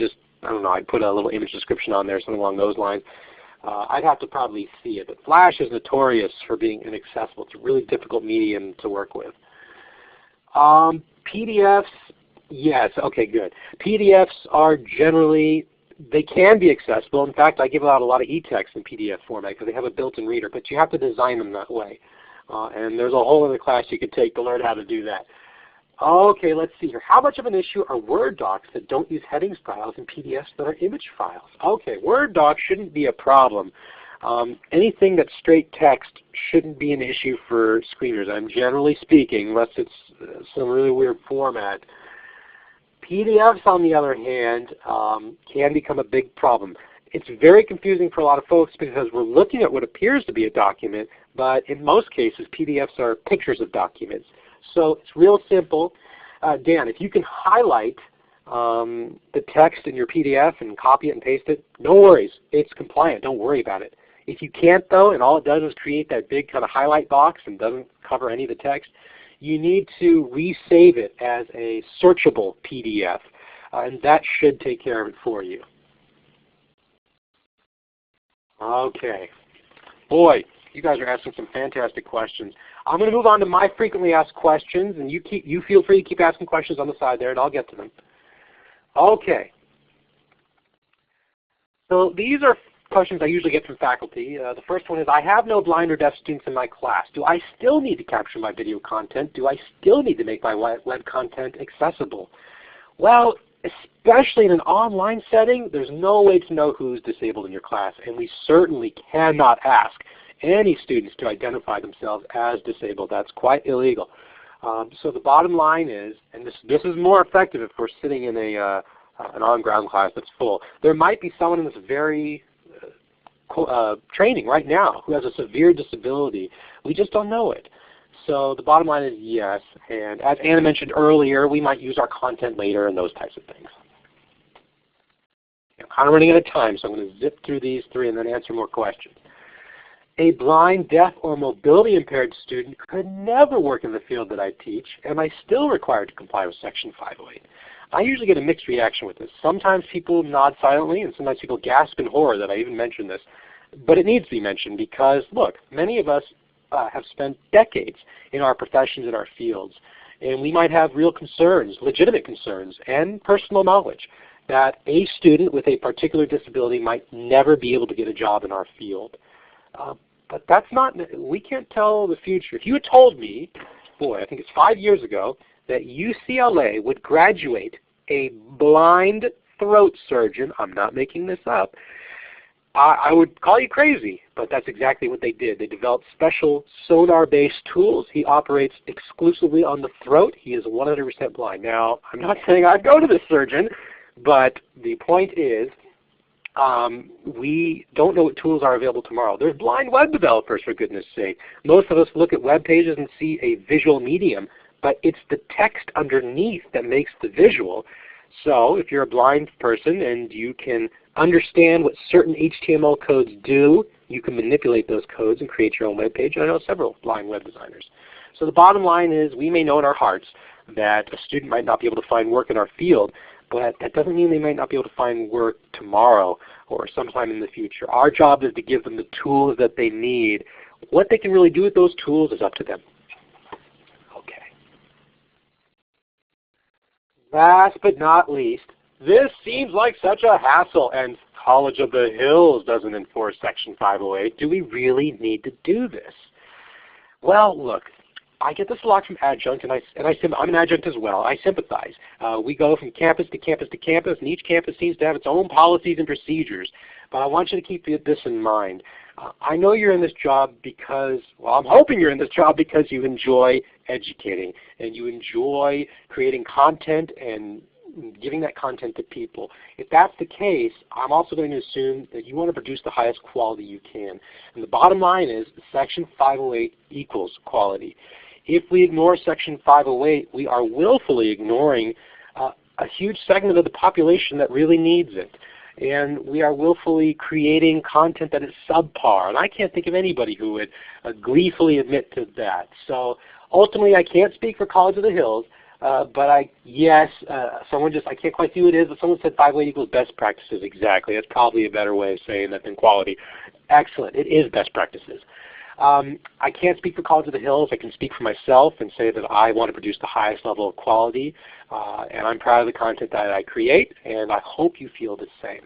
don't know, I'd put a little image description on there, something along those lines. I'd have to probably see it. But Flash is notorious for being inaccessible. It's a really difficult medium to work with. PDFs, yes, okay, good. PDFs are generally, they can be accessible. In fact, I give out a lot of e-text in PDF format because they have a built-in reader, but you have to design them that way. And there's a whole other class you could take to learn how to do that. Okay, let's see here. How much of an issue are Word docs that don't use heading styles and PDFs that are image files? Okay, Word docs shouldn't be a problem. Anything that's straight text shouldn't be an issue for screeners. I'm generally speaking, unless it's some really weird format. PDFs, on the other hand, can become a big problem. It's very confusing for a lot of folks because we're looking at what appears to be a document, but in most cases, PDFs are pictures of documents. So it's real simple. Dan, if you can highlight the text in your PDF and copy it and paste it, no worries. It's compliant. Don't worry about it. If you can't, though, and all it does is create that big kind of highlight box and doesn't cover any of the text, you need to resave it as a searchable PDF, and that should take care of it for you. Okay. Boy, you guys are asking some fantastic questions. I'm going to move on to my frequently asked questions, and you feel free to keep asking questions on the side there, and I'll get to them. Okay. So these are questions I usually get from faculty. The first one is, I have no blind or deaf students in my class. Do I still need to capture my video content? Do I still need to make my web content accessible? Well, especially in an online setting, there's no way to know who's disabled in your class, and we certainly cannot ask any students to identify themselves as disabled. That's quite illegal. So the bottom line is, and this is more effective if we're sitting in an on-ground class that's full. There might be someone in this very training right now who has a severe disability. We just don't know it. So the bottom line is yes, and as Anna mentioned earlier, we might use our content later and those types of things. I'm kind of running out of time, so I'm going to zip through these three and then answer more questions. A blind, deaf, or mobility impaired student could never work in the field that I teach. Am I still required to comply with Section 508? I usually get a mixed reaction with this. Sometimes people nod silently, and sometimes people gasp in horror that I even mentioned this. But it needs to be mentioned because, look, many of us have spent decades in our professions, in our fields, and we might have real concerns, legitimate concerns, and personal knowledge that a student with a particular disability might never be able to get a job in our field. But that's not, we can't tell the future. If you had told me, boy, I think it's 5 years ago, that UCLA would graduate a blind throat surgeon, I'm not making this up, I would call you crazy, but that's exactly what they did. They developed special sonar-based tools. He operates exclusively on the throat. He is 100% blind. Now, I'm not saying I'd go to this surgeon, but the point is we don't know what tools are available tomorrow. There's blind web developers, for goodness sake. Most of us look at web pages and see a visual medium, but it's the text underneath that makes the visual. So if you're a blind person and you can understand what certain HTML codes do, you can manipulate those codes and create your own web page. I know several blind web designers. So the bottom line is, we may know in our hearts that a student might not be able to find work in our field, but that doesn't mean they might not be able to find work tomorrow or sometime in the future. Our job is to give them the tools that they need. What they can really do with those tools is up to them. Okay. Last but not least, this seems like such a hassle, and College of the Hills doesn't enforce Section 508. Do we really need to do this? Well, look, I get this a lot from adjunct, and I'm an adjunct as well. I sympathize. We go from campus to campus to campus, and each campus seems to have its own policies and procedures. But I want you to keep this in mind. I know you're in this job because, well, I'm hoping you're in this job because you enjoy educating, and you enjoy creating content and giving that content to people. If that's the case, I'm also going to assume that you want to produce the highest quality you can. And the bottom line is Section 508 equals quality. If we ignore Section 508, we are willfully ignoring a huge segment of the population that really needs it. And we are willfully creating content that is subpar. And I can't think of anybody who would gleefully admit to that. So ultimately, I can't speak for College of the Hills. But someone I can't quite see who it is, but someone said 508 equals best practices. Exactly. That's probably a better way of saying that than quality. Excellent. It is best practices. I can't speak for College of the Hills. I can speak for myself and say that I want to produce the highest level of quality, and I'm proud of the content that I create, and I hope you feel the same.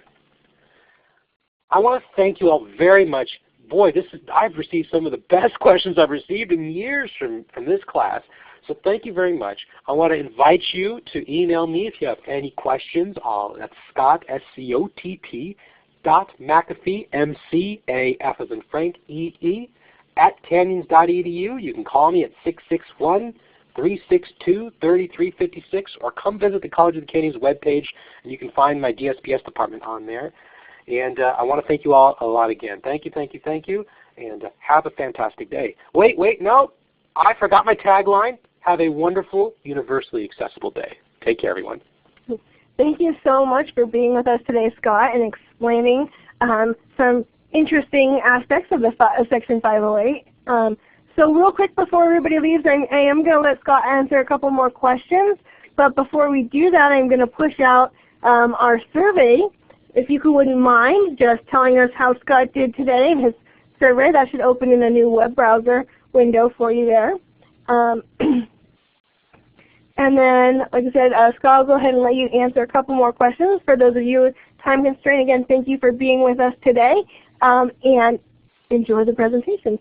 I want to thank you all very much. Boy, I've received some of the best questions I've received in years from this class. So thank you very much. I want to invite you to email me if you have any questions. That's Scott, S-C-O-T-T, Scott.McAfee, M-C-A-F as in Frank, E-E, at canyons.edu. You can call me at 661-362-3356, or come visit the College of the Canyons webpage, and you can find my DSPS department on there. And I want to thank you all a lot again. Thank you, thank you, thank you, and have a fantastic day. Wait, no, I forgot my tagline. Have a wonderful, universally accessible day. Take care, everyone. Thank you so much for being with us today, Scott, and explaining some interesting aspects of the Section 508. So real quick before everybody leaves, I am going to let Scott answer a couple more questions. But before we do that, I'm going to push out our survey. If you wouldn't mind just telling us how Scott did today in his survey, that should open in a new web browser window for you there. And then, like I said, Scott will go ahead and let you answer a couple more questions. For those of you time constrained, again, thank you for being with us today, and enjoy the presentation.